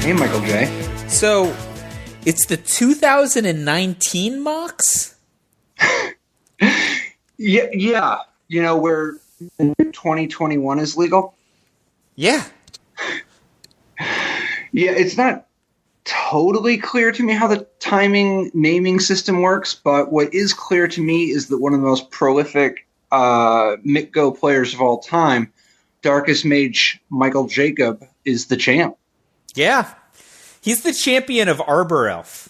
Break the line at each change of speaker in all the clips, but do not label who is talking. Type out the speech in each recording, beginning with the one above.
Hey, Michael J.
So, it's the 2019 MOCS?
Yeah. You know, where 2021 is legal?
Yeah.
Yeah, it's not totally clear to me how the timing naming system works, but what is clear to me is that one of the most prolific MIT-Go players of all time, Darkest Mage Michael Jacob, is the champ.
Yeah. He's the champion of Arbor Elf.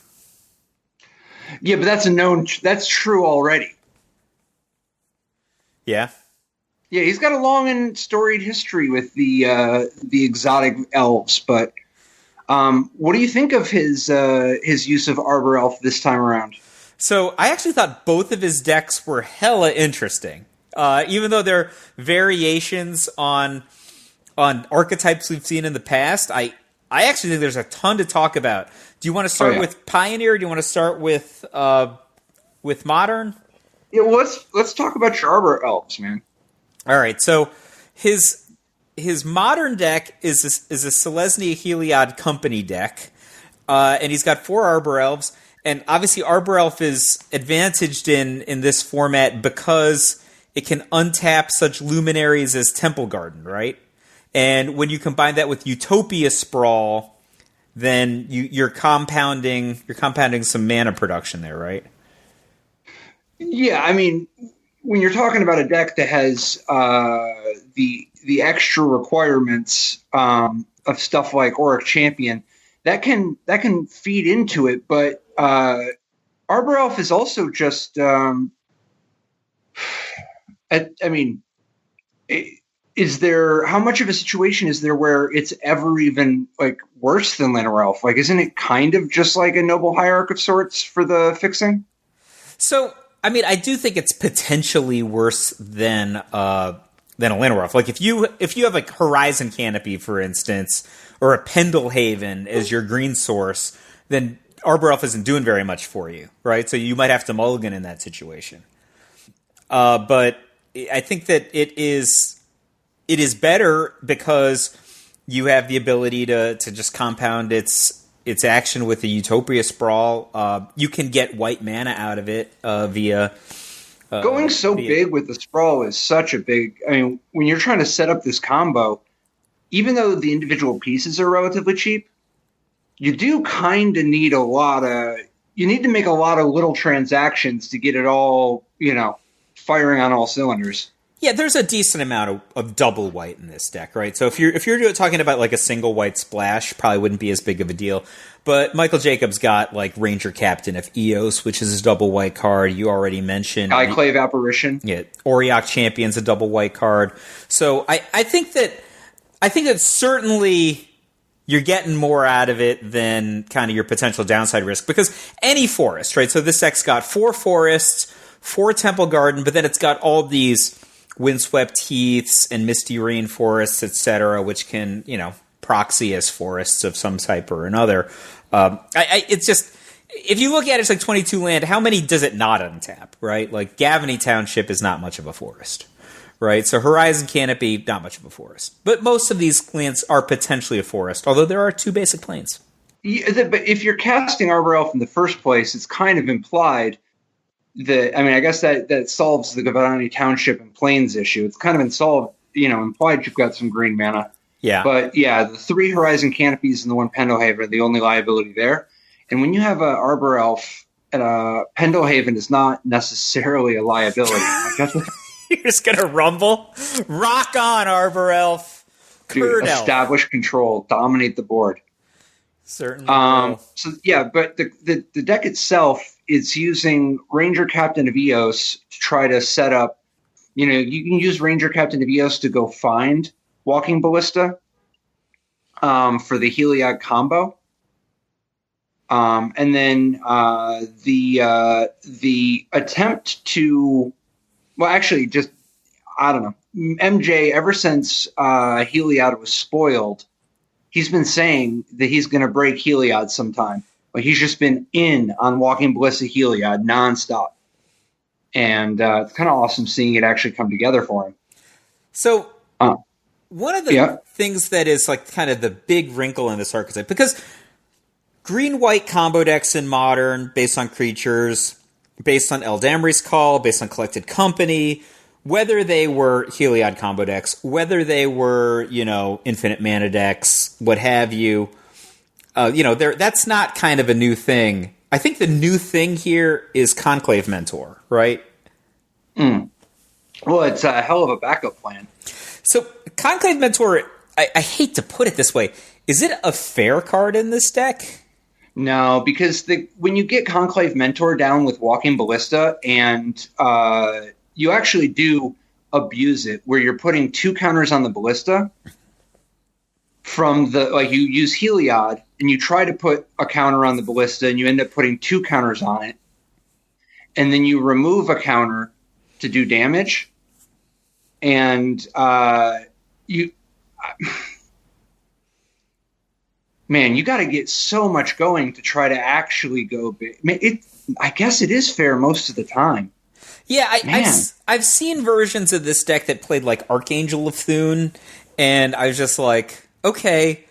Yeah, but that's true already.
Yeah.
Yeah, he's got a long and storied history with the exotic elves, but what do you think of his use of Arbor Elf this time around?
So I actually thought both of his decks were hella interesting. Even though they're variations on archetypes we've seen in the past, I actually think there's a ton to talk about. Do you want to start with Pioneer? Do you want to start with Modern?
Yeah, well, let's talk about your Arbor Elves, man.
All right, so his Modern deck is a Selesnya Heliod Company deck, and he's got 4 Arbor Elves, and obviously Arbor Elf is advantaged in this format because it can untap such luminaries as Temple Garden, right? And when you combine that with Utopia Sprawl, then you're compounding some mana production there, right?
Yeah, I mean, when you're talking about a deck that has the extra requirements of stuff like Auric Champion, that can feed into it. But Arbor Elf is also just, is there, how much of a situation is there where it's ever even like worse than Llanowar Elf? Like, isn't it kind of just like a noble hierarch of sorts for the fixing?
So, I mean, I do think it's potentially worse than a Llanowar Elf. Like, if you have like Horizon Canopy, for instance, or a Pendelhaven as your green source, then Arbor Elf isn't doing very much for you, right? So you might have to mulligan in that situation. But I think that it is better because you have the ability to just compound its action with the Utopia Sprawl. You can get white mana out of it via...
Going big with the Sprawl is such a big... I mean, when you're trying to set up this combo, even though the individual pieces are relatively cheap, you do kind of need a lot of... You need to make a lot of little transactions to get it all, firing on all cylinders.
Yeah, there's a decent amount of double white in this deck, right? So if you're talking about like a single white splash, probably wouldn't be as big of a deal. But Michael Jacobs got like Ranger Captain of Eos, which is a double white card. You already mentioned
Skyclave Apparition.
Yeah, Auriok Champion's a double white card. So I think that certainly you're getting more out of it than kind of your potential downside risk, because any forest, right? So this deck's got 4 forests, 4 Temple Garden, but then it's got all these Windswept Heaths and Misty Rain forests, etc., which can, proxy as forests of some type or another. It's just, if you look at it, it's like 22 land. How many does it not untap, right? Like Gavany Township is not much of a forest, right? So Horizon Canopy, not much of a forest. But most of these lands are potentially a forest, although there are 2 basic plains.
Yeah, but if you're casting Arbor Elf in the first place, it's kind of implied that, I guess that solves the Gavany Township and Plains issue. It's kind of implied you've got some green mana.
Yeah.
But yeah, the 3 Horizon Canopies and the 1 Pendelhaven are the only liability there. And when you have an Arbor Elf, Pendelhaven is not necessarily a liability.
You're just going to rumble? Rock on, Arbor Elf.
Dude, establish control. Dominate the board.
Certainly.
So yeah, but the deck itself is using Ranger Captain of Eos to try to set up. You can use Ranger Captain of Eos to go find Walking Ballista for the Heliod combo, and then the attempt to, well, actually, just I don't know. MJ, ever since Heliod was spoiled, he's been saying that he's going to break Heliod sometime. Like, he's just been in on Walking Ballista Heliod nonstop. And it's kind of awesome seeing it actually come together for him.
So, one of the things that is like kind of the big wrinkle in this archetype, because green-white combo decks in Modern, based on creatures, based on Eldamri's Call, based on Collected Company, whether they were Heliod combo decks, whether they were, infinite mana decks, what have you, that's not kind of a new thing. I think the new thing here is Conclave Mentor, right?
Well, it's a hell of a backup plan.
So, Conclave Mentor, I hate to put it this way, is it a fair card in this deck?
No, because when you get Conclave Mentor down with Walking Ballista, and you actually do abuse it, where you're putting 2 counters on the Ballista from you use Heliod, and you try to put a counter on the Ballista, and you end up putting 2 counters on it, and then you remove a counter to do damage, and man, you got to get so much going to try to actually go big. I guess it is fair most of the time.
Yeah, I've seen versions of this deck that played like Archangel of Thune, and I was just like, okay,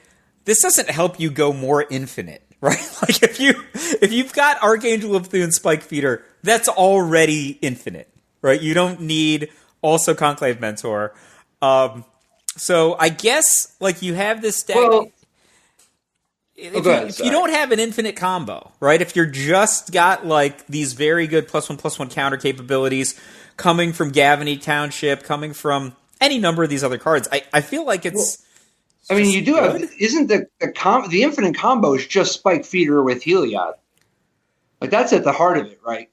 this doesn't help you go more infinite, right? Like if you've got Archangel of Thune Spike Feeder, that's already infinite, right? You don't need also Conclave Mentor. So I guess like you have this deck. Well, if you don't have an infinite combo, right? If you're just got like these very good +1/+1 counter capabilities coming from Gavany Township, coming from any number of these other cards, I feel like it's.
Well, I mean, you do good. Isn't the infinite combo is just Spike Feeder with Heliod? Like that's at the heart of it, right?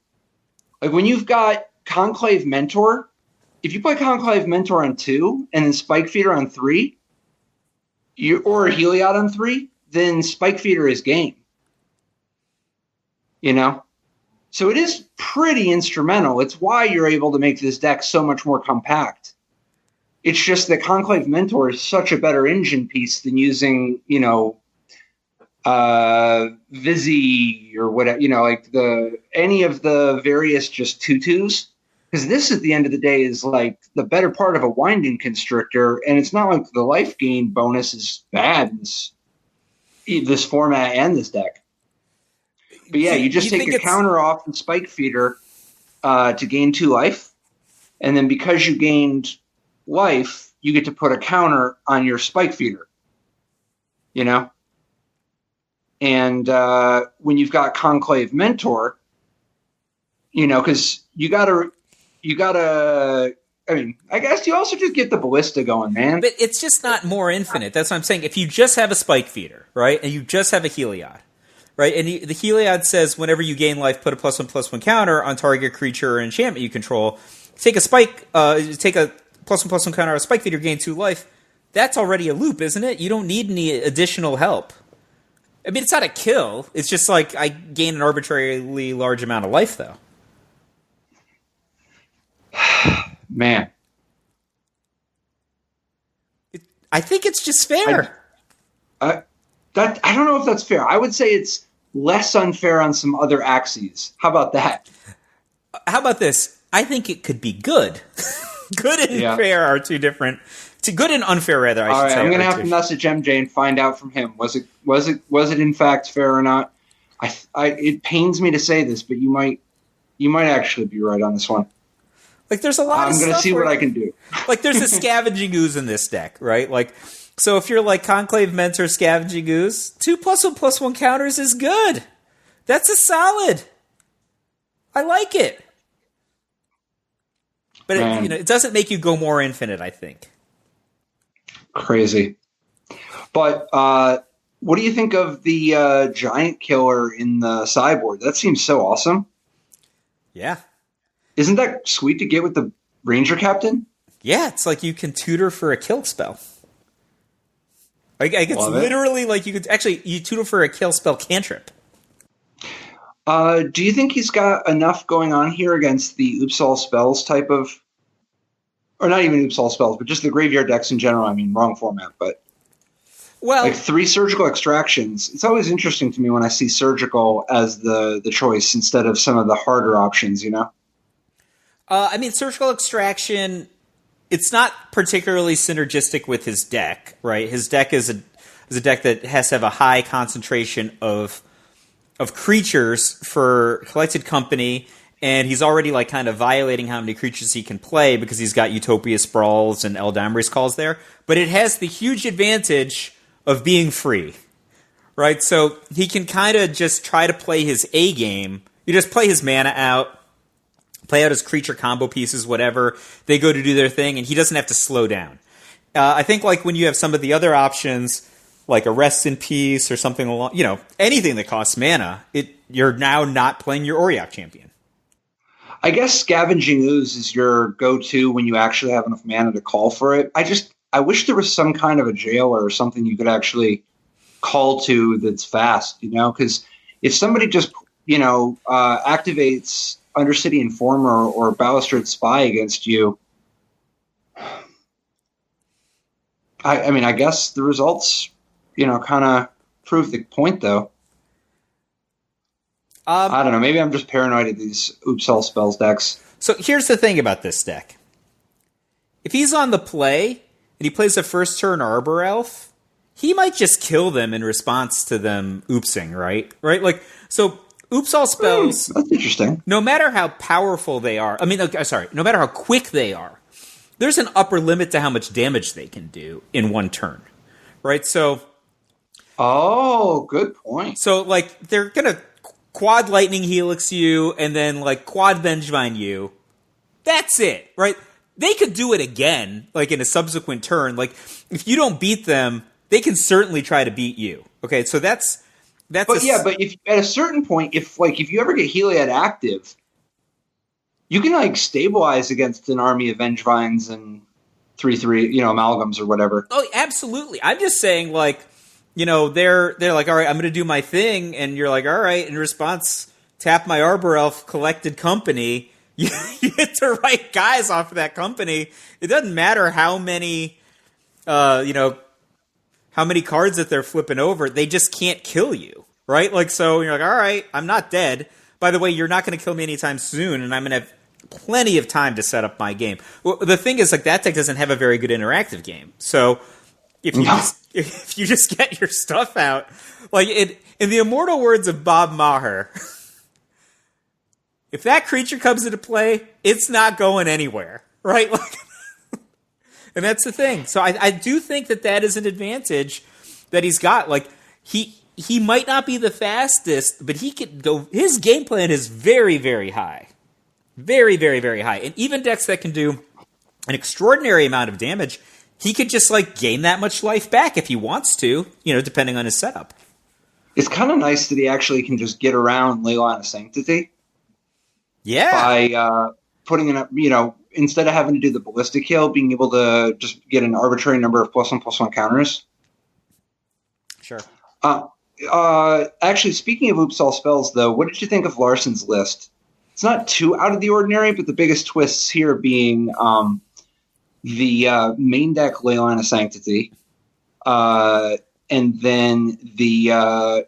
Like when you've got Conclave Mentor, if you play Conclave Mentor on 2 and then Spike Feeder on 3, or Heliod on 3. Then Spike Feeder is game. So it is pretty instrumental. It's why you're able to make this deck so much more compact. It's just that Conclave Mentor is such a better engine piece than using, Vizzy or whatever, like any of the various just 2/2s. Because this, at the end of the day, is like the better part of a Winding Constrictor, and it's not like the life gain bonus is bad in this format and this deck. But yeah, you just take a counter off the Spike Feeder to gain 2 life, and then because you gained life, you get to put a counter on your Spike Feeder. And when you've got Conclave Mentor, because you gotta. I mean, I guess you also just get the Ballista going, man.
But it's just not more infinite. That's what I'm saying. If you just have a Spike Feeder, right, and you just have a Heliod, right, and the Heliod says whenever you gain life, put a +1/+1 counter on target creature or enchantment you control. Take a +1/+1 counter on a Spike Feeder, gain 2 life. That's already a loop, isn't it? You don't need any additional help. I mean, it's not a kill. It's just like I gain an arbitrarily large amount of life, though.
Man,
I think it's just fair.
I don't know if that's fair. I would say it's less unfair on some other axes. How about that?
How about this? I think it could be good. Good and fair are two different. Good and unfair, rather. I should say.
I'm going to have to message MJ and find out from him. Was it in fact fair or not? It pains me to say this, but you might actually be right on this one.
Like, there's a lot of stuff.
I'm going to see what I can do.
Like, there's a Scavenging Ooze in this deck, right? Like, so if you're like Conclave Mentor Scavenging Ooze, 2 +1/+1 counters is good. That's a solid. I like it. But it doesn't make you go more infinite, I think.
Crazy. But what do you think of the Giant Killer in the sideboard? That seems so awesome.
Yeah.
Isn't that sweet to get with the Ranger Captain?
Yeah, it's like you can tutor for a kill spell. Like it's literally like you tutor for a kill spell cantrip.
Do you think he's got enough going on here against the Oops All Spells type of, or not even Oops All Spells, but just the graveyard decks in general? I mean, wrong format, but like 3 surgical extractions. It's always interesting to me when I see surgical as the choice instead of some of the harder options,
I mean, surgical extraction it's not particularly synergistic with his deck, right? His deck is a deck that has to have a high concentration of creatures for collected company, and he's already like kind of violating how many creatures he can play because he's got Utopia Sprawls and Eldamri's Calls there. But it has the huge advantage of being free, right? So he can kind of just try to play his A game. You just play his mana out, play out his creature combo pieces, whatever. They go to do their thing, and he doesn't have to slow down. I think like when you have some of the other options, like a Rest in Peace or something along, anything that costs mana, you're now not playing your Auriok champion.
I guess Scavenging Ooze is your go-to when you actually have enough mana to call for it. I wish there was some kind of a jailer or something you could actually call to that's fast, because if somebody just, activates Undercity Informer or Balustrade Spy against you, I guess the results kind of prove the point, though. I don't know. Maybe I'm just paranoid of these Oops All Spells decks.
So here's the thing about this deck. If he's on the play and he plays a first turn Arbor Elf, he might just kill them in response to them oopsing, right? Right? Like, so Oops All Spells...
that's interesting.
No matter how powerful they are... no matter how quick they are, there's an upper limit to how much damage they can do in one turn. Right? So...
Oh, good point.
So, like, they're going to quad Lightning Helix you and then, like, quad Vengevine you. That's it, right? They could do it again, like, in a subsequent turn. Like, if you don't beat them, they can certainly try to beat you. Okay, so that's... But
if at a certain point, if you ever get Heliod active, you can, like, stabilize against an army of Vengevines and 3/3, amalgams or whatever.
Oh, absolutely. I'm just saying, like... they're like, all right, I'm going to do my thing, and you're like, all right, in response, tap my Arbor Elf collected company. You hit the right guys off of that company. It doesn't matter how many, how many cards that they're flipping over. They just can't kill you, right? Like, so you're like, all right, I'm not dead. By the way, you're not going to kill me anytime soon, and I'm going to have plenty of time to set up my game. Well, the thing is, like, that deck doesn't have a very good interactive game, so... If you just get your stuff out, like in the immortal words of Bob Maher, if that creature comes into play, it's not going anywhere, right? Like, and that's the thing. So I do think that is an advantage that he's got. Like he might not be the fastest, but he can go. His game plan is very, very high, very, very, very high, and even decks that can do an extraordinary amount of damage. He could just, like, gain that much life back if he wants to, depending on his setup.
It's kind of nice that he actually can just get around Leyline of Sanctity.
Yeah.
By putting in instead of having to do the Ballistic Heal, being able to just get an arbitrary number of +1/+1 counters.
Sure.
Actually, speaking of Oops All Spells, though, what did you think of Larson's list? It's not too out of the ordinary, but the biggest twists here being... the main deck Leyline of Sanctity, and then the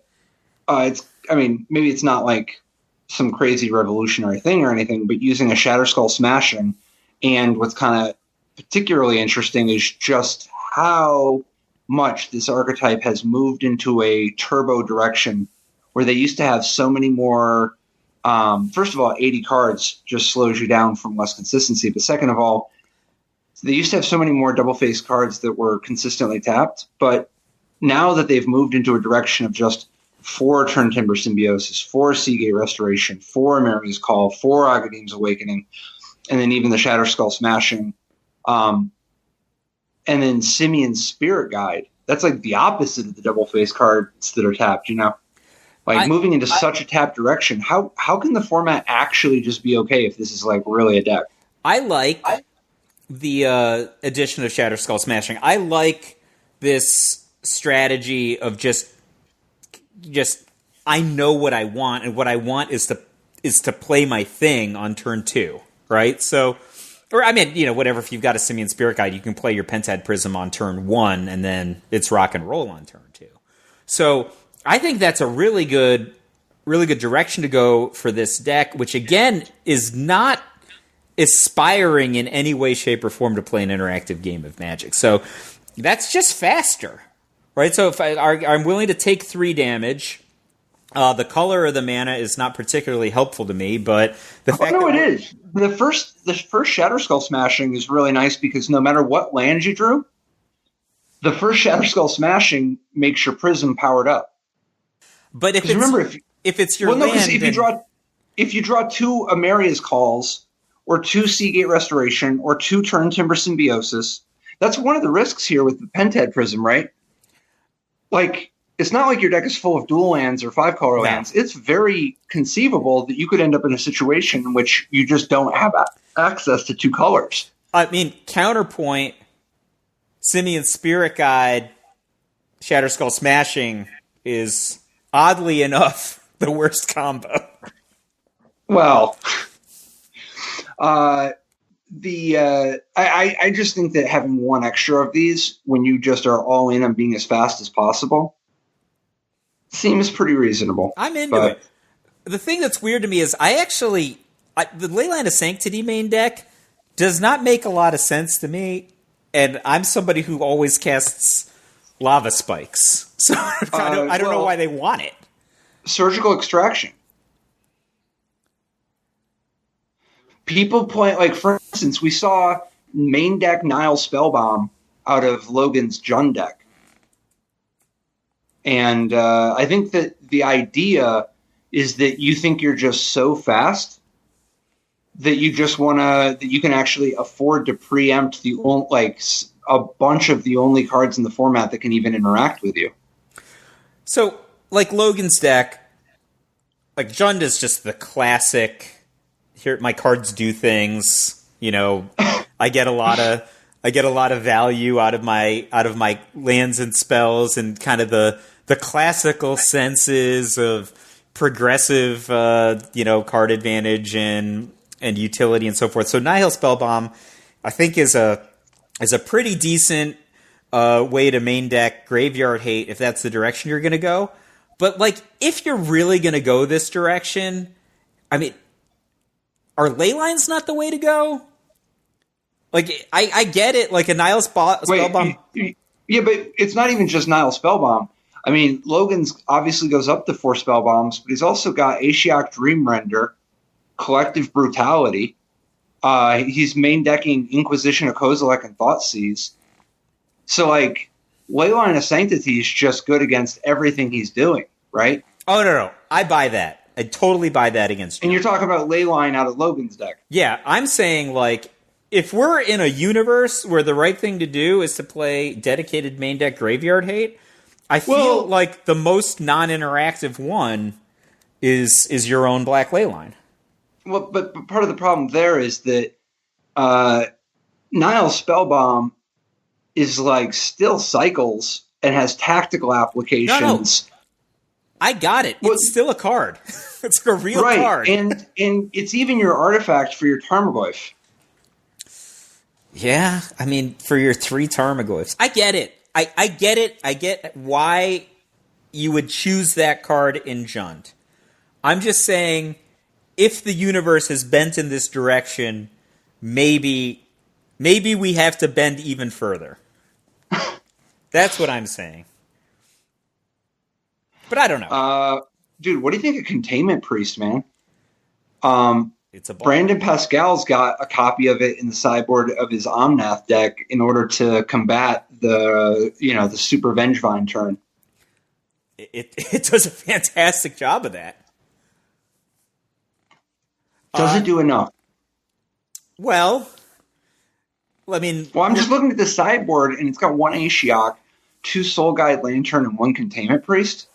maybe it's not like some crazy revolutionary thing or anything, but using a Shatterskull Smashing. And what's kind of particularly interesting is just how much this archetype has moved into a turbo direction, where they used to have so many more. First of all, 80 cards just slows you down from less consistency, but second of all, they used to have so many more double-face cards that were consistently tapped, but now that they've moved into a direction of just 4 Turn Timber Symbiosis, 4 Seagate Restoration, 4 Mary's Call, 4 Agadeem's Awakening, and then even the Shatterskull Smashing, and then Simeon's Spirit Guide. That's like the opposite of the double-face cards that are tapped, moving into such a tapped direction. How can the format actually just be okay if this is like really a deck?
I like the addition of Shatterskull Smashing. I like this strategy of just I know what I want, and what I want is to play my thing on turn 2, right? So, or whatever. If you've got a Simian Spirit Guide, you can play your Pentad Prism on turn 1, and then it's rock and roll on turn 2. So I think that's a really good direction to go for this deck, which again is not aspiring in any way, shape, or form to play an interactive game of Magic. So that's just faster, right? So if I'm willing to take 3 damage, the color of the mana is not particularly helpful to me, but the fact
it is. The first Shatterskull Smashing is really nice because no matter what land you drew, the first Shatterskull Smashing makes your Prism powered up.
But if it's your land,
if you draw 2 Ameria's Calls or 2 Seagate Restoration or 2 Turn Timber Symbiosis, that's one of the risks here with the Pentad Prism, right? Like, it's not like your deck is full of dual lands or 5-color lands. It's very conceivable that you could end up in a situation in which you just don't have access to 2 colors.
I mean, counterpoint, Simeon's Spirit Guide, Shatterskull Smashing is, oddly enough, the worst combo.
Well, I just think that having 1 extra of these when you just are all in on being as fast as possible seems pretty reasonable.
I'm into it. The thing that's weird to me is the Leyline of Sanctity main deck does not make a lot of sense to me, and I'm somebody who always casts Lava Spikes, so I don't know why they want it.
Surgical Extraction. People point, like, for instance, we saw main deck Nile Spellbomb out of Logan's Jund deck. And I think that the idea is that you think you're just so fast that you just that you can actually afford to preempt a bunch of the only cards in the format that can even interact with you.
So, like Logan's deck, like Jund is just the classic, here my cards do things, I get a lot of value out of my lands and spells, and kind of the classical senses of progressive card advantage and utility and so forth. So Nihil Spellbomb, I think, is a pretty decent way to main deck Graveyard Hate if that's the direction you're going to go. But like, if you're really going to go this direction, I mean, are Leylines not the way to go? Like, I get it, like a Nihil Spellbomb.
Yeah, but it's not even just Nihil Spellbomb. I mean, Logan's obviously goes up to 4 Spellbombs, but he's also got Ashiok Dreamrender, Collective Brutality. He's main decking Inquisition of Kozilek and Thoughtseize. So, like, Leyline of Sanctity is just good against everything he's doing, right?
Oh, no. I buy that. I totally buy that against you.
And you're talking about Leyline out of Logan's deck.
Yeah, I'm saying, like, if we're in a universe where the right thing to do is to play dedicated main deck Graveyard Hate, I feel like the most non-interactive one is your own Black Leyline.
Well, but part of the problem there is that Nihil Spellbomb is like still cycles and has tactical applications.
No. I got it. It's still a card. It's a real card.
And it's even your artifact for your Tarmogoyf.
Yeah, I mean, for your 3 Tarmogoyfs. I get it. I get it. I get why you would choose that card in Jund. I'm just saying, if the universe is bent in this direction, maybe we have to bend even further. That's what I'm saying. But I don't know.
Dude, what do you think of Containment Priest, man?
It's a ball.
Brandon Pascal's got a copy of it in the sideboard of his Omnath deck in order to combat the Super Vengevine turn.
It does a fantastic job of that.
Does it do enough?
Well, I mean...
Well, I'm just looking at the sideboard, and it's got 1 Ashiok, 2 Soul Guide Lantern, and 1 Containment Priest.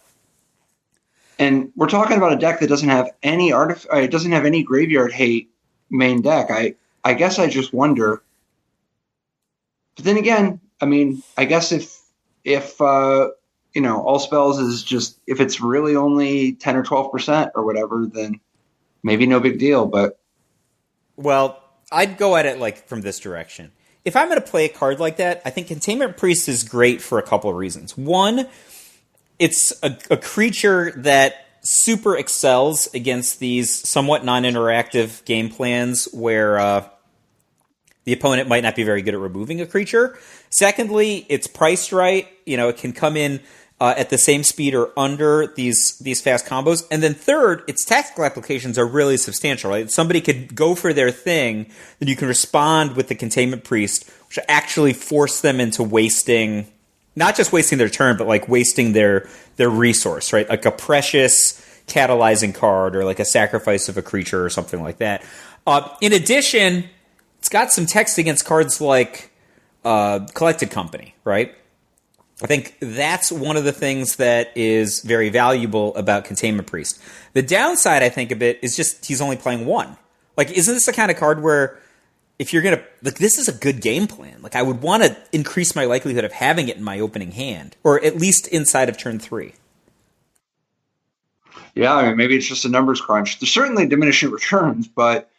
And we're talking about a deck that doesn't have any it doesn't have any Graveyard Hate main deck. I guess I just wonder. But then again, I mean, I guess if all spells is just, if it's really only 10 or 12% or whatever, then maybe no big deal. But
well, I'd go at it like from this direction. If I'm going to play a card like that, I think Containment Priest is great for a couple of reasons. One, it's a creature that super excels against these somewhat non-interactive game plans where the opponent might not be very good at removing a creature. Secondly, it's priced right. It can come in at the same speed or under these fast combos. And then third, its tactical applications are really substantial, right? Somebody could go for their thing, then you can respond with the Containment Priest, which actually force them into wasting, not just wasting their turn, but like wasting their resource, right? Like a precious catalyzing card or like a sacrifice of a creature or something like that. In addition, it's got some text against cards like Collected Company, right? I think that's one of the things that is very valuable about Containment Priest. The downside, I think, of it is just he's only playing one. Like, isn't this the kind of card where if you're going to... Like, this is a good game plan. Like, I would want to increase my likelihood of having it in my opening hand, or at least inside of turn 3.
Yeah, I mean, maybe it's just a numbers crunch. There's certainly diminishing returns, but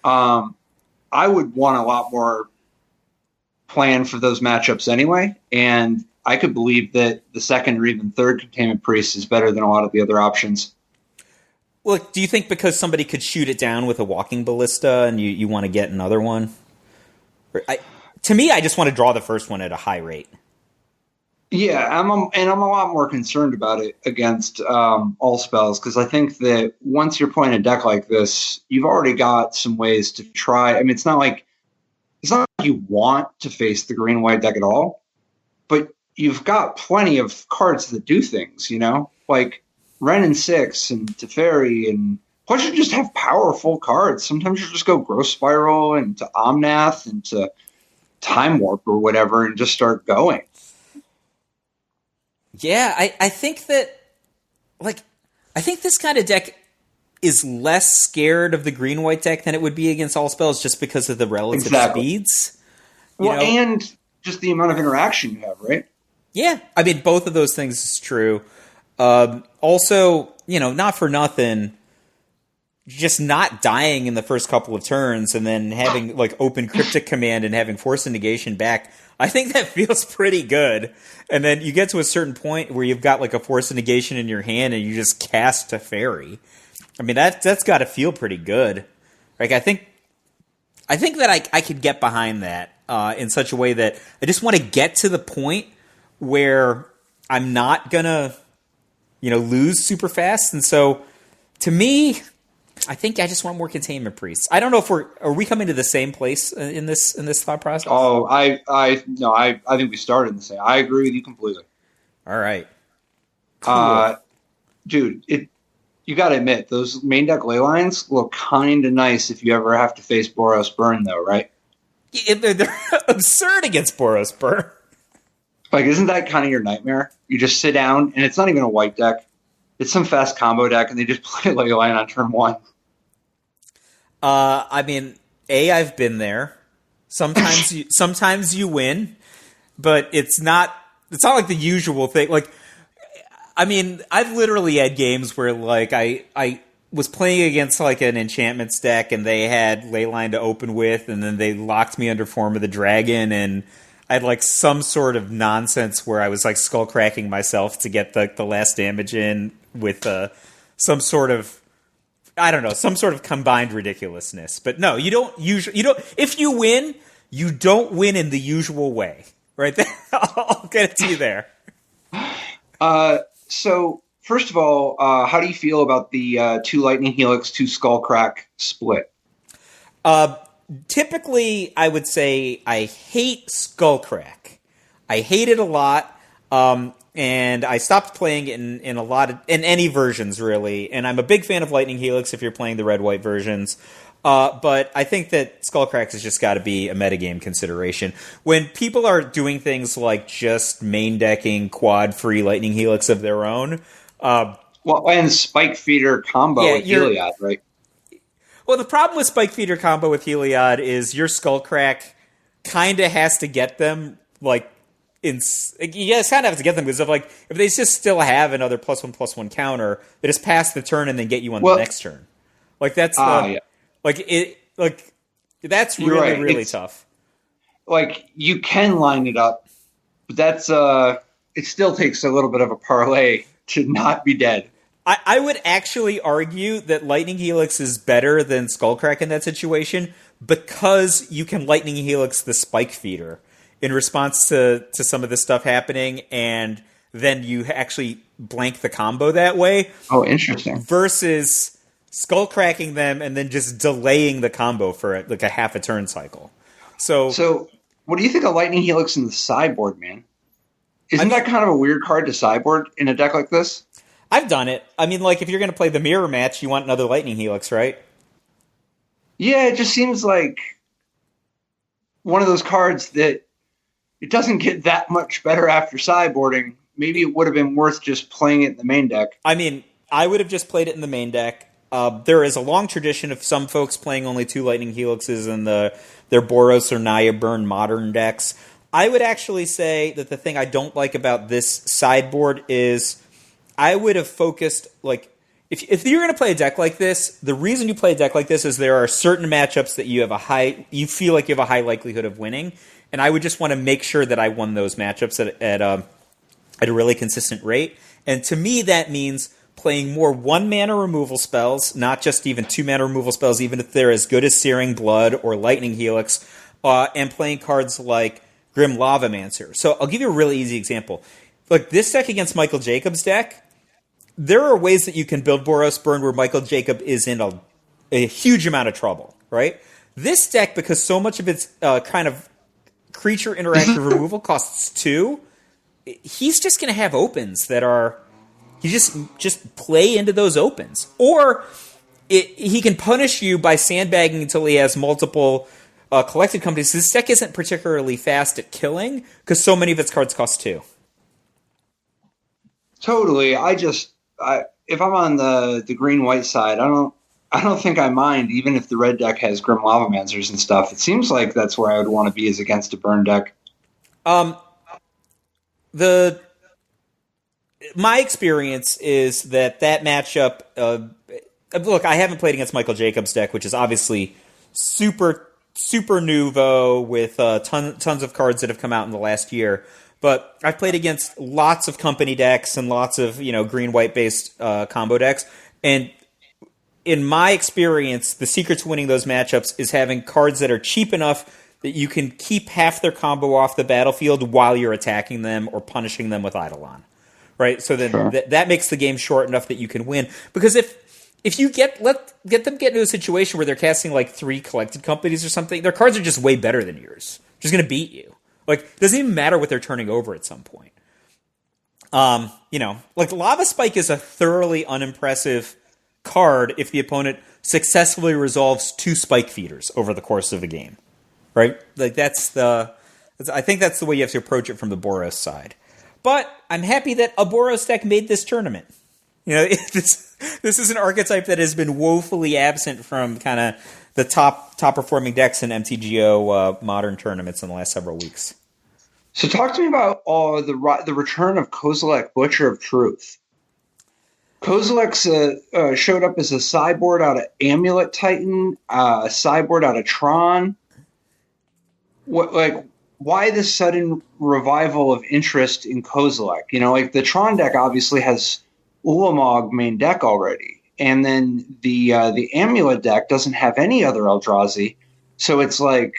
I would want a lot more plan for those matchups anyway, and I could believe that the second or even third Containment Priest is better than a lot of the other options.
Well, do you think because somebody could shoot it down with a Walking Ballista and you want to get another one? To me, I just want to draw the first one at a high rate.
Yeah, I'm a lot more concerned about it against all spells, because I think that once you're playing a deck like this, you've already got some ways to try. I mean, it's not like you want to face the green-white deck at all, but you've got plenty of cards that do things, like Wrenn and 6 and Teferi, and plus you just have powerful cards. Sometimes you just go Growth Spiral into Omnath into Time Warp or whatever and just start going.
Yeah, I think that, I think this kind of deck is less scared of the green-white deck than it would be against all spells just because of the relative speeds.
And just the amount of interaction you have, right?
Yeah, I mean, both of those things is true. Also, not for nothing, just not dying in the first couple of turns and then having, open Cryptic Command and having Force of Negation back, I think that feels pretty good. And then you get to a certain point where you've got, a Force of Negation in your hand and you just cast Teferi. I mean, that's got to feel pretty good. I think that I could get behind that in such a way that I just want to get to the point where I'm not gonna, lose super fast. And so, to me, I think I just want more Containment Priests. I don't know if are we coming to the same place in this thought process?
Oh, I think we started in the same. I agree with you completely.
All right, cool.
Dude, you got to admit those main deck ley lines look kind of nice if you ever have to face Boros Burn, though, right?
Yeah, they're absurd against Boros Burn.
Isn't that kind of your nightmare? You just sit down, and it's not even a white deck. It's some fast combo deck, and they just play ley line on turn 1.
I mean, I've been there. Sometimes you win, but it's not like the usual thing. I mean, I've literally had games where I was playing against an enchantments deck and they had Leyline to open with, and then they locked me under Form of the Dragon, and I had some sort of nonsense where I was skull cracking myself to get the last damage in with some sort of, I don't know, some sort of combined ridiculousness. But no, if you win, you don't win in the usual way, right? I'll get it to you there.
So first of all, how do you feel about the 2 Lightning Helix, 2 Skullcrack split?
Typically, I would say I hate Skullcrack. I hate it a lot, and I stopped playing it in any versions, really. And I'm a big fan of Lightning Helix if you're playing the red-white versions. But I think that Skullcrack has just got to be a metagame consideration. When people are doing things like just main decking quad-free Lightning Helix of their own...
and Spike Feeder combo with Heliod, right?
Well, the problem with Spike Feeder combo with Heliod is your Skullcrack kind of has to get them, you guys kind of have to get them because if they just still have another +1/+1 counter, they just pass the turn and then get you on the next turn. That's that's really, right. Really tough.
You can line it up, but that's it still takes a little bit of a parlay to not be dead.
I would actually argue that Lightning Helix is better than Skullcrack in that situation because you can Lightning Helix the spike feeder in response to some of this stuff happening, and then you actually blank the combo that way.
Oh, interesting.
Versus Skullcracking them and then just delaying the combo for like a half a turn cycle. So what do you think of Lightning Helix in the sideboard, man? Isn't that kind of a weird card to sideboard in a deck like this? I've done it. I mean, like, if you're going to play the mirror match, you want another Lightning Helix, right? Yeah, it just seems like one of those cards that it doesn't get that much better after sideboarding. Maybe it would have been worth just playing it in the main deck. I mean, I would have just played it in the main deck. There is a long tradition of some folks playing only 2 Lightning Helixes in their Boros or Naya Burn modern decks. I would actually say that the thing I don't like about this sideboard is I would have focused, like, if you're going to play a deck like this, the reason you play a deck like this is there are certain matchups that you feel like you have a high likelihood of winning, and I would just want to make sure that I won those matchups at a really consistent rate. And to me, that means playing more 1-mana removal spells, not just even 2-mana removal spells, even if they're as good as Searing Blood or Lightning Helix, and playing cards like Grim Lavamancer. So I'll give you a really easy example. Like, this deck against Michael Jacobs' deck, there are ways that you can build Boros Burn where Michael Jacob is in a huge amount of trouble, right? This deck, because so much of its kind of creature interactive removal costs 2, he's just going to have opens that are... You just play into those opens. Or he can punish you by sandbagging until he has multiple collected companies. This deck isn't particularly fast at killing because so many of its cards cost 2. Totally. If I'm on the green-white side, I don't think I mind, even if the red deck has Grim Lavamancers and stuff. It seems like that's where I would want to be, is against a burn deck. My experience is that matchup... look, I haven't played against Michael Jacobs' deck, which is obviously super nouveau with tons of cards that have come out in the last year. But I've played against lots of company decks and lots of green-white based combo decks. And in my experience, the secret to winning those matchups is having cards that are cheap enough that you can keep half their combo off the battlefield while you're attacking them or punishing them with Eidolon. Right, so then sure. That makes the game short enough that you can win. Because if you get them get into a situation where they're casting like 3 collected companies or something, their cards are just way better than yours. Just going to beat you. Like, it doesn't even matter what they're turning over at some point. Like Lava Spike is a thoroughly unimpressive card if the opponent successfully resolves 2 spike feeders over the course of a game. Right, like I think that's the way you have to approach it from the Boros side. But I'm happy that a Boros deck made this tournament. This is an archetype that has been woefully absent from kind of the top performing decks in MTGO modern tournaments in the last several weeks. So talk to me about the return of Kozilek, Butcher of Truth. Kozilek showed up as a sideboard out of Amulet Titan, a sideboard out of Tron. Why this sudden revival of interest in Kozilek? The Tron deck obviously has Ulamog main deck already, and then the Amulet deck doesn't have any other Eldrazi. So it's like,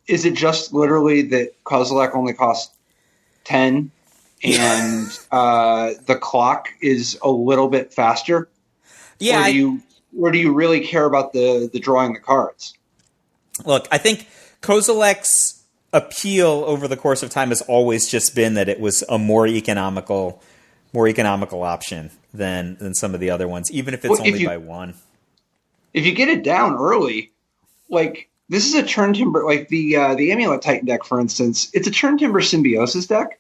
is it just literally that Kozilek only costs 10, and the clock is a little bit faster? Yeah. Or do you really care about the drawing the cards? Look, I think Kozilek's appeal over the course of time has always just been that it was a more economical option than some of the other ones, even if it's only by 1. If you get it down early, like this is a Turn Timber, like the Amulet Titan deck, for instance, it's a Turn Timber Symbiosis deck.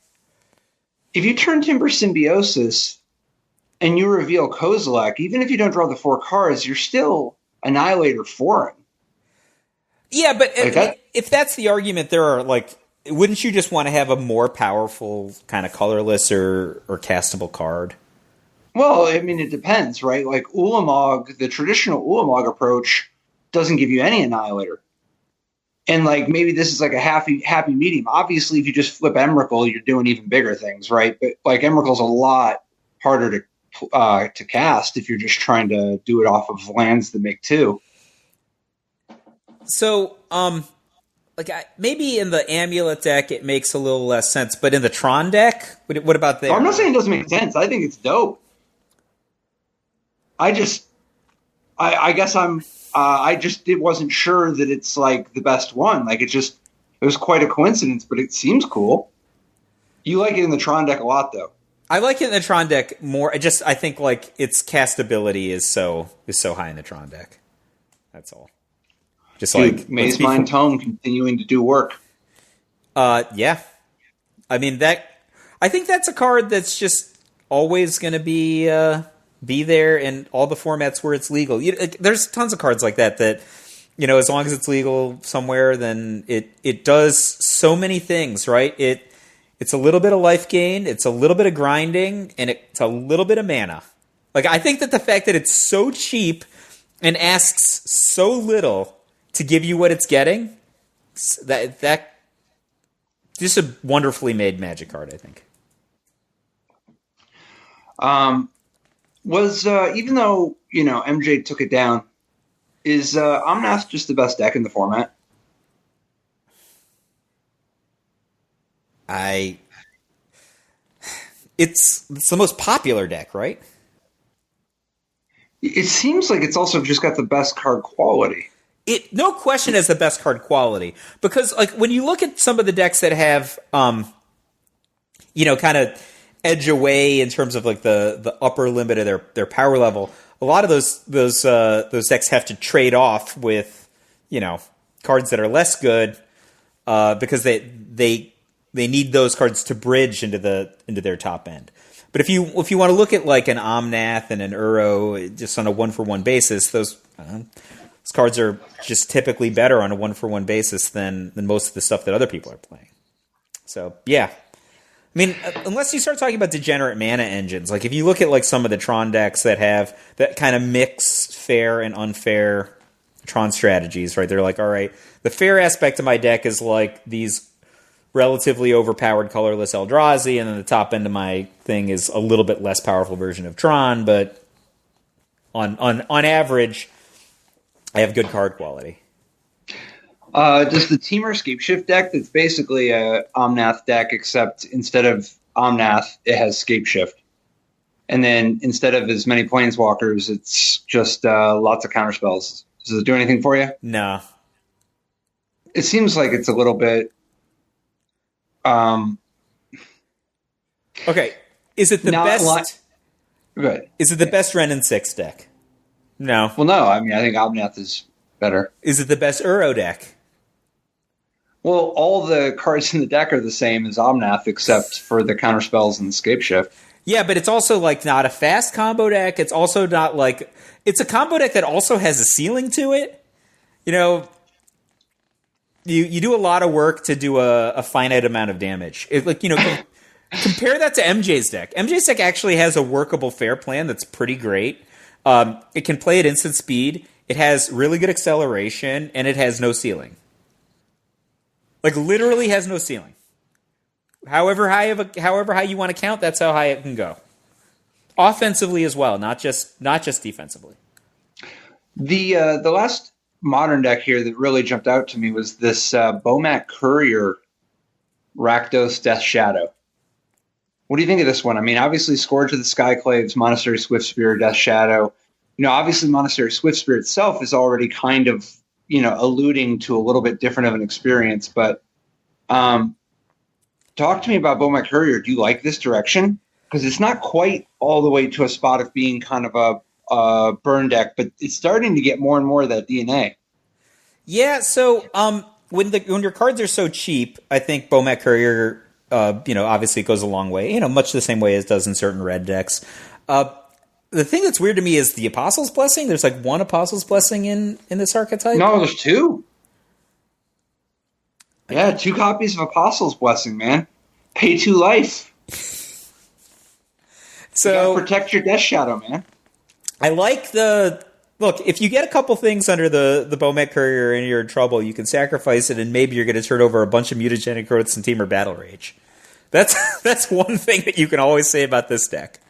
If you Turn Timber Symbiosis and you reveal Kozilek, even if you don't draw the 4 cards, you're still Annihilator 4. Yeah, but if that's the argument, there are wouldn't you just want to have a more powerful kind of colorless or castable card? Well, I mean, it depends, right? Like Ulamog, the traditional Ulamog approach doesn't give you any Annihilator. And maybe this is like a happy medium. Obviously, if you just flip Emrakul, you're doing even bigger things, right? But Emrakul's a lot
harder to cast if you're just trying to do it off of lands that make 2.
So, maybe in the Amulet deck it makes a little less sense, but in the Tron deck, what about there?
I'm not saying it doesn't make sense. I think it's dope. I guess it wasn't sure that it's like the best one. Like it was quite a coincidence, but it seems cool. You like it in the Tron deck a lot, though. I
like it in the Tron deck more. I think like its castability is so high in the Tron deck. That's all. Just like
Maze Mind Tome continuing to do work.
Yeah. I mean I think that's a card that's just always going to be there in all the formats where it's legal. There's tons of cards like that as long as it's legal somewhere, then it does so many things, right? It's a little bit of life gain, it's a little bit of grinding, and it's a little bit of mana. Like I think that the fact that it's so cheap and asks so little to give you what it's getting, that just a wonderfully made Magic card, I think.
Even though MJ took it down, is Omnath just the best deck in the format?
It's the most popular deck, right?
It seems like it's also just got the best card quality.
It no question has the best card quality, because like when you look at some of the decks that have kind of edge away in terms of like the upper limit of their power level, a lot of those decks have to trade off with cards that are less good because they need those cards to bridge into their top end. But if you want to look at like an Omnath and an Uro just on a 1-for-1 basis, those cards are just typically better on a 1-for-1 basis than most of the stuff that other people are playing. So yeah, I mean, unless you start talking about degenerate mana engines, like if you look at like some of the Tron decks that have that kind of mix fair and unfair Tron strategies, right? They're like, all right, the fair aspect of my deck is like these relatively overpowered colorless Eldrazi, and then the top end of my thing is a little bit less powerful version of Tron, but on average, I have good card quality.
Does the Temur Scapeshift deck, that's basically a Omnath deck, except instead of Omnath, it has Scapeshift. And then instead of as many Planeswalkers, it's just lots of counterspells. Does it do anything for you?
No.
It seems like it's a little bit...
Okay. Is it the best...
Good.
Is it the best Ren and 6 deck? No.
Well, no. I mean, I think Omnath is better.
Is it the best Uro deck?
Well, all the cards in the deck are the same as Omnath, except for the counterspells and the Scapeshift.
Yeah, but it's also like not a fast combo deck. It's also not like... It's a combo deck that also has a ceiling to it. You do a lot of work to do a finite amount of damage. Compare that to MJ's deck. MJ's deck actually has a workable fair plan that's pretty great. It can play at instant speed. It has really good acceleration, and it has no ceiling. Like literally has no ceiling. However high you want to count, that's how high it can go. Offensively as well, not just defensively.
The last modern deck here that really jumped out to me was this Bomat Courier Rakdos Death Shadow. What do you think of this one? I mean, obviously Scourge of the Skyclaves, Monastery Swiftspear, Death Shadow. Obviously Monastery Swiftspear itself is already kind of, alluding to a little bit different of an experience. But talk to me about Bomat Courier. Do you like this direction? Because it's not quite all the way to a spot of being kind of a burn deck, but it's starting to get more and more of that DNA.
Yeah, so when your cards are so cheap, I think Bomat Courier, obviously it goes a long way, much the same way as it does in certain red decks. The thing that's weird to me is the Apostle's Blessing. There's like one Apostle's Blessing in this archetype.
No, there's two. Yeah, 2 copies of Apostle's Blessing, man. Pay 2 life.
So
protect your Death Shadow, man.
I like look. If you get a couple things under the Bomat Courier and you're in trouble, you can sacrifice it, and maybe you're going to turn over a bunch of Mutagenic Growths and Temur Battle Rage. That's one thing that you can always say about this deck.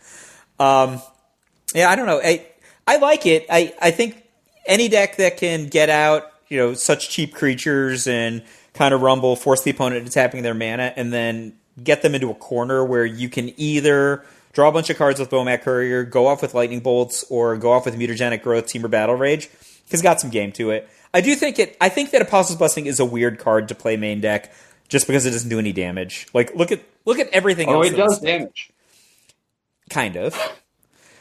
Yeah, I don't know. I like it. I think any deck that can get out, such cheap creatures and kind of rumble, force the opponent into tapping their mana, and then get them into a corner where you can either draw a bunch of cards with Bomat Courier, go off with Lightning Bolts, or go off with Mutagenic Growth, Temur Battle Rage, has got some game to it. I think that Apostle's Blessing is a weird card to play main deck just because it doesn't do any damage. Like, look at everything else.
Oh, it does damage.
Kind of.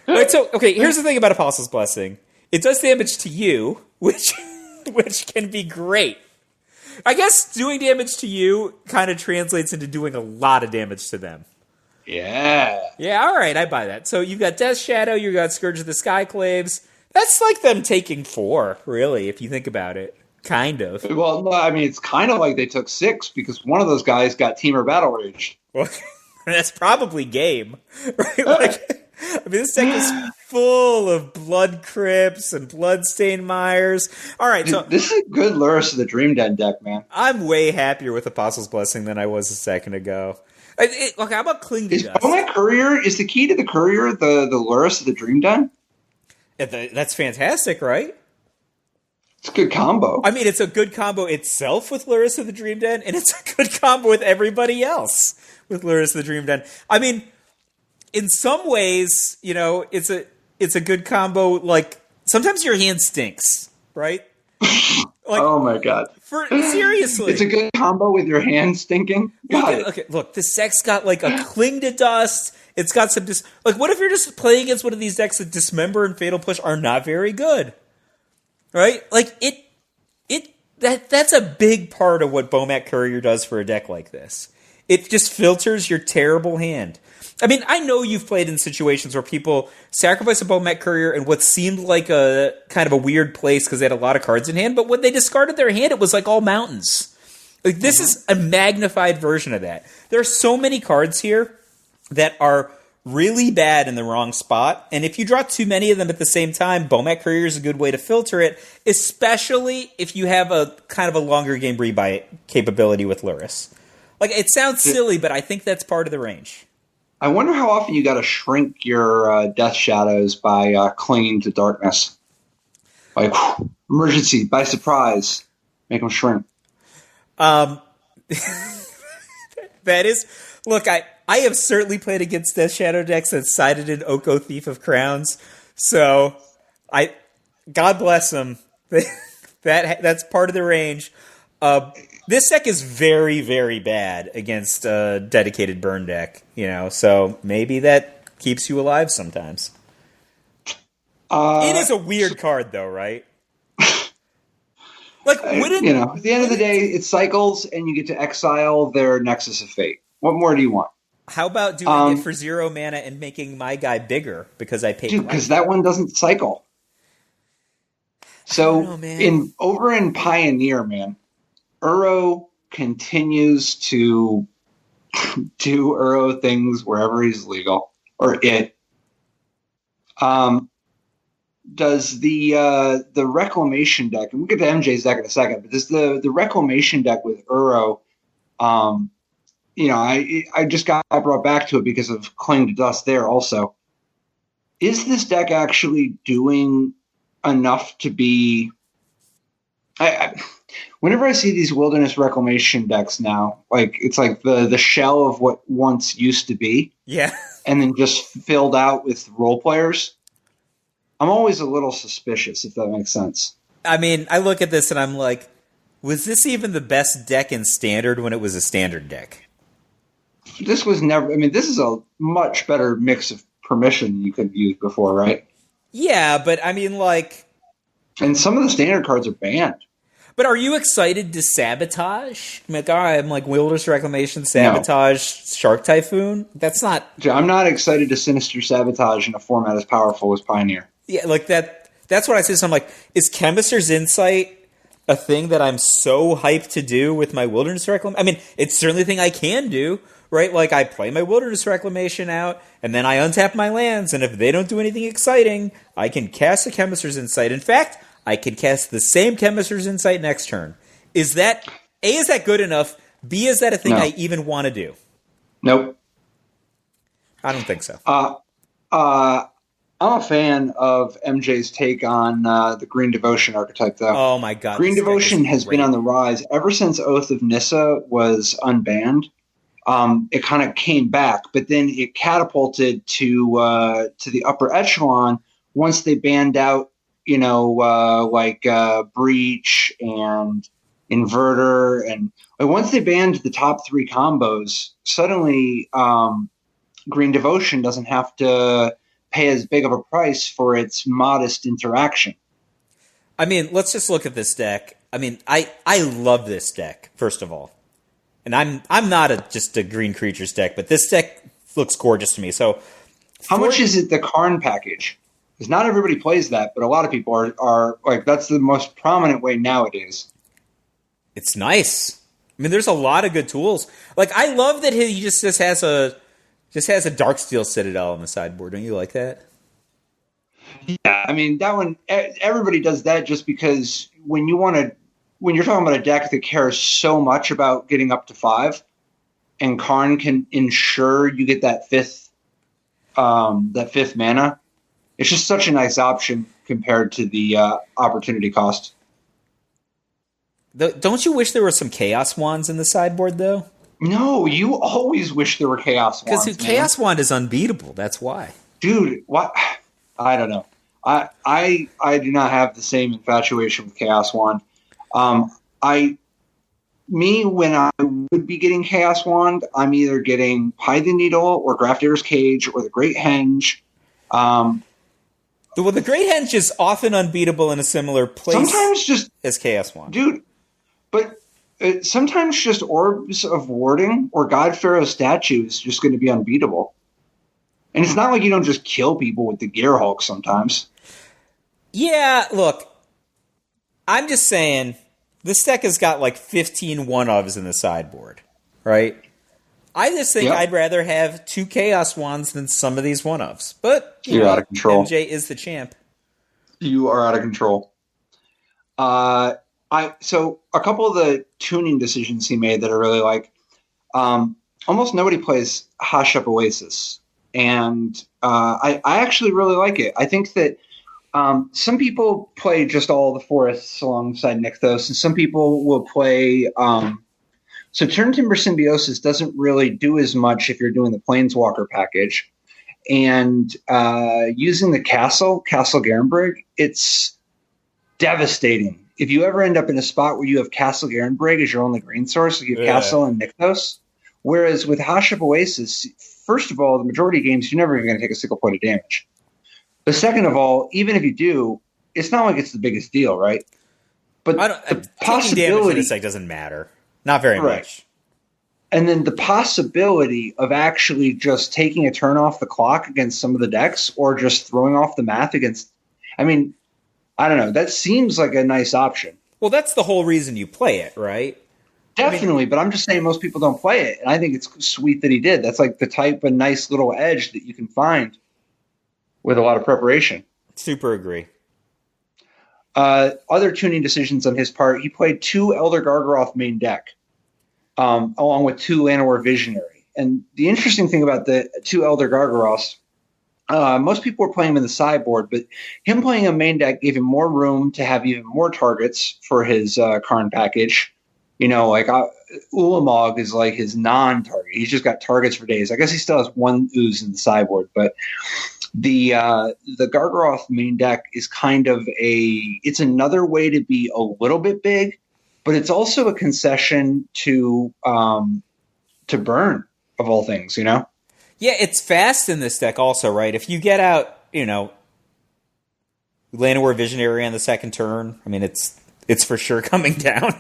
Right, so, okay, here's the thing about Apostle's Blessing. It does damage to you, which can be great. I guess doing damage to you kind of translates into doing a lot of damage to them.
Yeah.
Yeah, all right, I buy that. So you've got Death Shadow, you've got Scourge of the Skyclaves. That's like them taking 4, really, if you think about it. Kind of.
Well, no, I mean, it's kind of like they took 6 because one of those guys got Temur Battle Rage.
Well, that's probably game. Right? Like, I mean, this deck is full of Blood Crypts and Bloodstained Mires. All right,
so this is a good Lurrus of the Dream Den deck, man.
I'm way happier with Apostle's Blessing than I was a second ago. Look, how about Cling to Dust?
Bomat Courier, is the key to the Courier the Lurrus of the Dream Den?
Yeah, that's fantastic, right?
It's a good combo.
I mean, it's a good combo itself with Lurrus of the Dream Den, and it's a good combo with everybody else with Lurrus of the Dream Den. I mean, in some ways, it's a good combo. Like, sometimes your hand stinks, right? Like,
oh my god!
Seriously,
it's a good combo with your hand stinking.
Okay, look, this deck's got like a Cling to Dust. It's got some what if you're just playing against one of these decks that Dismember and Fatal Push are not very good, right? Like that's a big part of what Bomat Courier does for a deck like this. It just filters your terrible hand. I mean, I know you've played in situations where people sacrifice a Bomat Courier in what seemed like a kind of a weird place because they had a lot of cards in hand, but when they discarded their hand, it was like all mountains. Like, this is a magnified version of that. There are so many cards here that are really bad in the wrong spot, and if you draw too many of them at the same time, Bomat Courier is a good way to filter it, especially if you have a kind of a longer game rebuy capability with Lurrus. Like, it sounds silly, but I think that's part of the range.
I wonder how often you got to shrink your Death Shadows by clinging to darkness. Like, emergency, by surprise, make them shrink.
That is... Look, I have certainly played against Death Shadow decks that sided in Oko Thief of Crowns, so God bless them. That's part of the range. This deck is very, very bad against a dedicated burn deck, so maybe that keeps you alive sometimes. It is a weird card, though, right? Like, wouldn't
at the end of the day, it cycles, and you get to exile their Nexus of Fate. What more do you want?
How about doing it for 0 mana and making my guy bigger because I paid?
Because that one doesn't cycle. So over in Pioneer, man. Uro continues to do Uro things wherever he's legal, or it. Does the Reclamation deck, and we'll get to MJ's deck in a second, but does the Reclamation deck with Uro, I just got brought back to it because of Cling to Dust there also. Is this deck actually doing enough to be... Whenever I see these Wilderness Reclamation decks now, like, it's like the shell of what once used to be.
Yeah.
And then just filled out with role players. I'm always a little suspicious, if that makes sense.
I mean, I look at this and I'm like, was this even the best deck in Standard when it was a Standard deck?
This was never... I mean, this is a much better mix of permission you could have used before, right?
Yeah, but I mean, like...
And some of the Standard cards are banned.
But are you excited to sabotage? I'm like Wilderness Reclamation, sabotage, Shark Typhoon? That's not...
I'm not excited to Sinister Sabotage in a format as powerful as Pioneer.
Yeah, like that's what I say. So I'm like, is Chemist's Insight a thing that I'm so hyped to do with my Wilderness Reclamation? I mean, it's certainly a thing I can do, right? Like, I play my Wilderness Reclamation out, and then I untap my lands, and if they don't do anything exciting, I can cast a Chemist's Insight. In fact, I can cast the same Chemist's Insight next turn. Is that good enough? B, is that a thing I even want to do?
Nope.
I don't think so.
Uh, I'm a fan of MJ's take on the Green Devotion archetype, though.
Oh my god,
Green Devotion has been on the rise ever since Oath of Nissa was unbanned. It kind of came back, but then it catapulted to the upper echelon once they banned out, Breach and Inverter, and once they banned the top 3 combos, suddenly Green Devotion doesn't have to pay as big of a price for its modest interaction.
I mean, let's just look at this deck. I mean, I love this deck, first of all. And I'm not just a green creatures deck, but this deck looks gorgeous to me. So,
how much is it the Karn package? Because not everybody plays that, but a lot of people are like, that's the most prominent way nowadays.
It's nice. I mean, there's a lot of good tools. Like, I love that he just has a Darksteel Citadel on the sideboard. Don't you like that?
Yeah, I mean, that one, everybody does that just because when you're talking about a deck that cares so much about getting up to 5, and Karn can ensure you get that fifth mana, it's just such a nice option compared to the opportunity cost.
Don't you wish there were some Chaos Wands in the sideboard, though?
No, you always wish there were Chaos Wands.
Because Chaos Wand is unbeatable. That's why.
Dude, what? I don't know. I do not have the same infatuation with Chaos Wand. When I would be getting Chaos Wand, I'm either getting Python Needle or Grafdigger's Cage or the Great Henge.
Well, the Great Henge is often unbeatable in a similar place
sometimes just
as Chaos Wand.
Dude, but sometimes just Orbs of Warding or God Pharaoh's Statue is just going to be unbeatable. And it's not like you don't just kill people with the Gear Hulk sometimes.
Yeah, look, I'm just saying, this deck has got like 15 one-ofs in the sideboard, right? I just think I'd rather have 2 Chaos Wands than some of these one-ofs. But
you're out of control.
MJ is the champ.
You are out of control. So a couple of the tuning decisions he made that I really like. Almost nobody plays Hashep Oasis, and I actually really like it. I think that some people play just all the forests alongside Nykthos, and some people will play. So Turn Timber Symbiosis doesn't really do as much if you're doing the Planeswalker package, and using the Castle Garenbrig, it's devastating. If you ever end up in a spot where you have Castle Garenbrig as your only green source, you have Castle and Nykthos. Whereas with Hashep Oasis, first of all, the majority of games, you're never even going to take a single point of damage. But second of all, even if you do, it's not like it's the biggest deal, right? But the possibility
this deck doesn't matter. Not very much.
And then the possibility of actually just taking a turn off the clock against some of the decks or just throwing off the math against... I mean, I don't know. That seems like a nice option.
Well, that's the whole reason you play it, right?
Definitely, but I'm just saying most people don't play it. And I think it's sweet that he did. That's like the type of nice little edge that you can find with a lot of preparation.
Super agree.
Other tuning decisions on his part, he played 2 Elder Gargaroth main deck, along with 2 Llanowar Visionary. And the interesting thing about the 2 Elder Gargaroths, most people were playing him in the sideboard, but him playing a main deck gave him more room to have even more targets for his Karn package. Ulamog is like his non-target. He's just got targets for days. I guess he still has 1 ooze in the sideboard, but the Gargaroth main deck is kind of it's another way to be a little bit big, but it's also a concession to burn, of all things, you know?
Yeah, it's fast in this deck also, right? If you get out, Llanowar Visionary on the second turn, I mean, it's for sure coming down.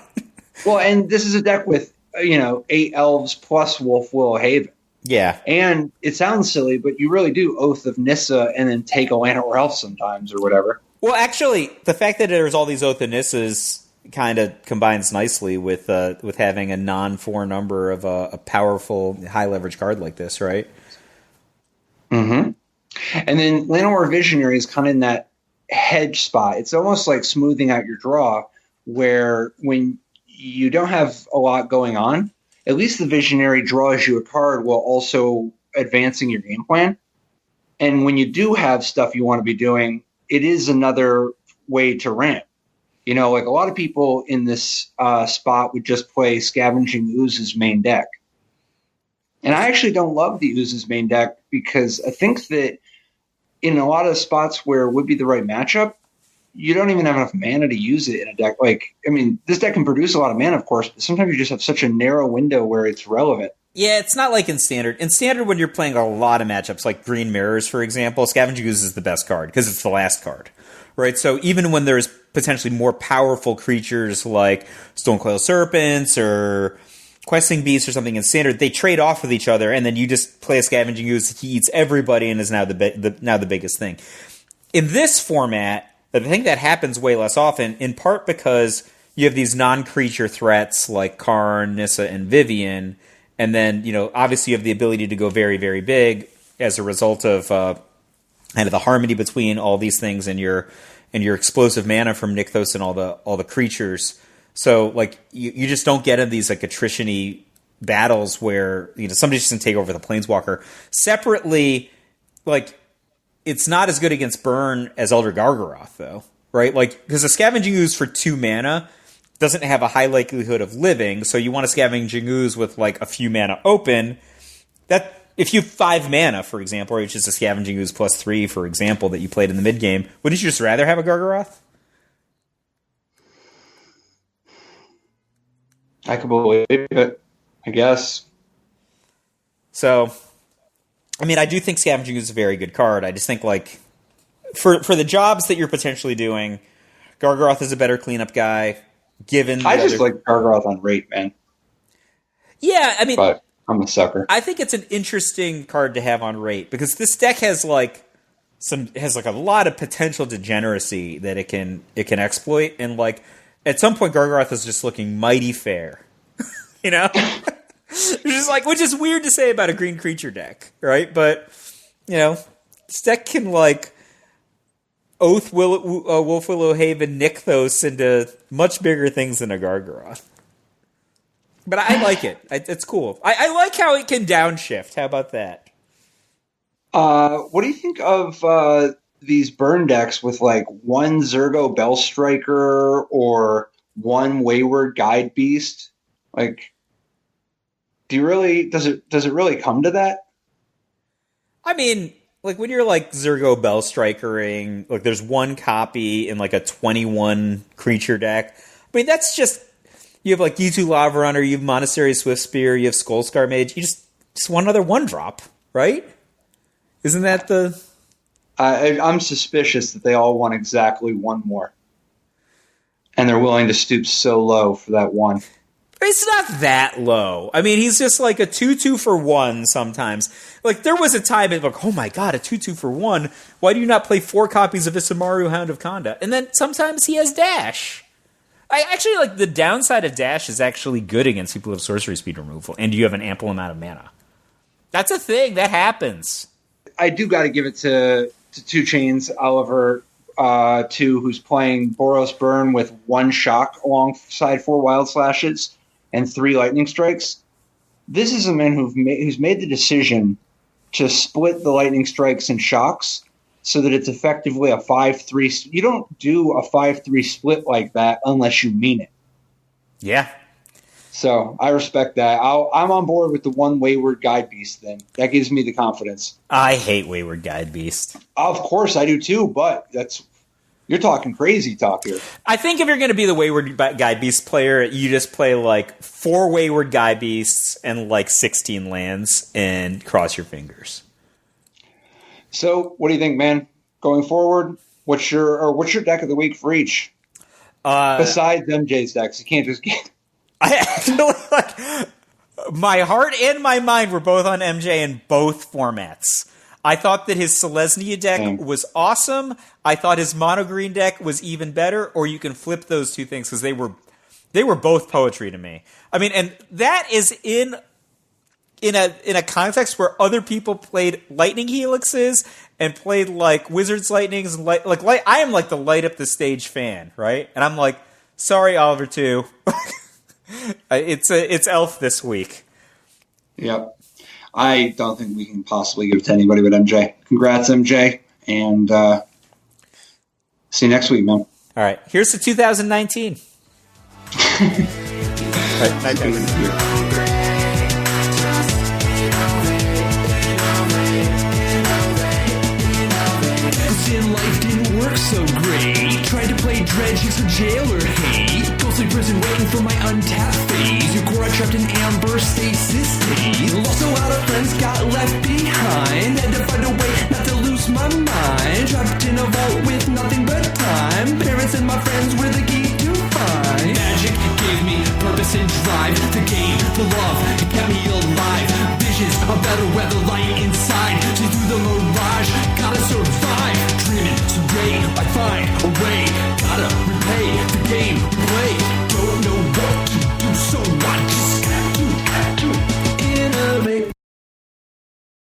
Well, and this is a deck with, 8 elves plus Wolf Willow Haven.
Yeah.
And it sounds silly, but you really do Oath of Nissa and then take a Llanowar Elf sometimes or whatever.
Well, actually, the fact that there's all these Oath of Nissas kind of combines nicely with having a non-4 number of a powerful, high-leverage card like this, right?
Mm-hmm. And then Llanowar Visionary is kind of in that hedge spot. It's almost like smoothing out your draw, where when you don't have a lot going on, at least the Visionary draws you a card while also advancing your game plan. And when you do have stuff you want to be doing, it is another way to ramp. You know, like a lot of people in this spot would just play Scavenging Ooze's main deck. And I actually don't love the Ooze's main deck because I think that in a lot of spots where it would be the right matchup, you don't even have enough mana to use it in a deck. Like, I mean, this deck can produce a lot of mana, of course, but sometimes you just have such a narrow window where it's relevant.
Yeah, it's not like in Standard. In Standard, when you're playing a lot of matchups, like Green Mirrors, for example, Scavenging Ooze is the best card because it's the last card, right? So even when there's potentially more powerful creatures like Stonecoil Serpents or Questing Beasts or something in Standard, they trade off with each other, and then you just play a Scavenging Ooze. He eats everybody and is now the biggest thing. In this format, I think that happens way less often, in part because you have these non-creature threats like Karn, Nissa, and Vivian, and then, you know, obviously you have the ability to go very, very big as a result of kind of the harmony between all these things and your explosive mana from Nykthos and all the creatures. So, like, you just don't get in these, like, attrition-y battles where, you know, somebody's just going to take over the Planeswalker. Separately, like, it's not as good against burn as Elder Gargaroth, though, right? Like, because a Scavenging Ooze for 2 mana doesn't have a high likelihood of living, so you want a Scavenging Ooze with, like, a few mana open. That, if you have 5 mana, for example, or it's just a Scavenging Ooze +3, for example, that you played in the mid-game, wouldn't you just rather have a Gargaroth?
I could believe it, I guess.
So, I mean, I do think Scavenging Ooze is a very good card. I just think, like, for the jobs that you're potentially doing, Gargaroth is a better cleanup guy, given...
I just like Gargaroth on rate, man.
Yeah, I mean...
But I'm a sucker.
I think it's an interesting card to have on rate, because this deck has, like, a lot of potential degeneracy that it can exploit, and, like, at some point Gargaroth is just looking mighty fair. You know? Which is weird to say about a green creature deck, right? But, you know, this deck can, like, Wolf Willow Haven Nykthos into much bigger things than a Gargaroth. But I like it. It's cool. I like how it can downshift. How about that?
What do you think of these burn decks with, like, 1 Zergo Bellstriker or 1 Wayward Guide Beast? Like... does it really come to that?
I mean, like, when you're, like, Zergo Bellstrikering, like, there's 1 copy in, like, a 21 creature deck. I mean, that's just, you have, like, U2 Lava Runner, you have Monastery Swiftspear, you have Skullscar Mage, you just one other 1-drop, right? Isn't that the...
I'm suspicious that they all want exactly 1 more. And they're willing to stoop so low for that 1.
It's not that low. I mean, he's just like a 2/2 for 1 sometimes. Like, there was a time it's like, oh my god, a 2/2 for 1. Why do you not play 4 copies of Isamaru Hound of Conda? And then sometimes he has Dash. I actually, like, the downside of Dash is actually good against people who have sorcery speed removal, and you have an ample amount of mana. That's a thing. That happens.
I do got to give it to 2 Chains Oliver 2, who's playing Boros Burn with 1 Shock alongside 4 Wild Slashes and 3 Lightning Strikes. This is a man who's made the decision to split the Lightning Strikes and Shocks so that it's effectively a 5-3. You don't do a 5-3 split like that unless you mean it.
Yeah.
So I respect that. I'm on board with the 1 Wayward Guide Beast then. That gives me the confidence.
I hate Wayward Guide Beast.
Of course I do too, but you're talking crazy talk here.
I think if you're going to be the Wayward Guide Beast player, you just play, like, 4 Wayward Guide Beasts and, like, 16 lands and cross your fingers.
So, what do you think, man? Going forward, what's your deck of the week for each? Besides MJ's decks, you can't just get...
I actually, like, my heart and my mind were both on MJ in both formats. I thought that his Selesnya deck was awesome. I thought his mono green deck was even better. Or you can flip those 2 things because they were both poetry to me. I mean, and that is in a context where other people played Lightning Helixes and played, like, Wizards Lightnings and like I am, like, the light up the stage fan, right? And I'm like, sorry, Oliver 2. It's Elf this week.
Yep. I don't think we can possibly give it to anybody but MJ. Congrats, MJ, and see you next week, man.
All right, here's the 2019. All right, night,
life didn't work so great. Tried to play dredge, use for jail or hate. Ghostly prison waiting for my untapped phase. Your core trapped in amber stasis state. Lost a lot of friends, got left behind. Had to find a way not to lose my mind. Trapped in a vault with nothing but time. Parents and my friends were the key to find. Magic gave me purpose and drive. The game, the love, it kept me alive. Visions, a better weather, light inside. See through the mirage, gotta survive. Dreaming, today I find a way. Gotta repay the game.